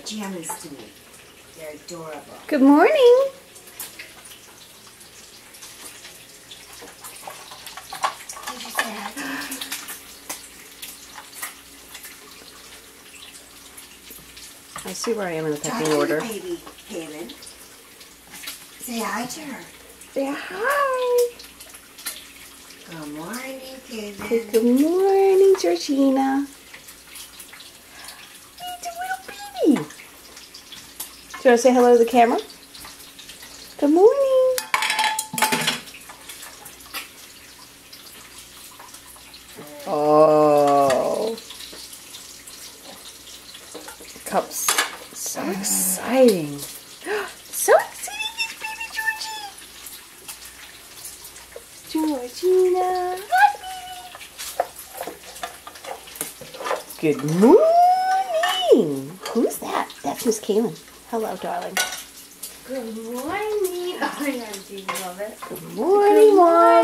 pajamas to me. They're adorable. Good morning. Did you say hi to me? I see where I am in the Talk pecking to order. the baby, Kaylin. Say hi to her. Say hi. Good morning, Say Kaylin. good morning, Georgina. It's a little baby. Do you want to say hello to the camera? Good morning. Oh. Cups. So exciting. So exciting, this baby Georgie. Georgina. Hi, baby. Good morning. Who's that? That's Miss Kaylin. Hello, darling. Good morning. Oh, I do love it. Good morning, Mom.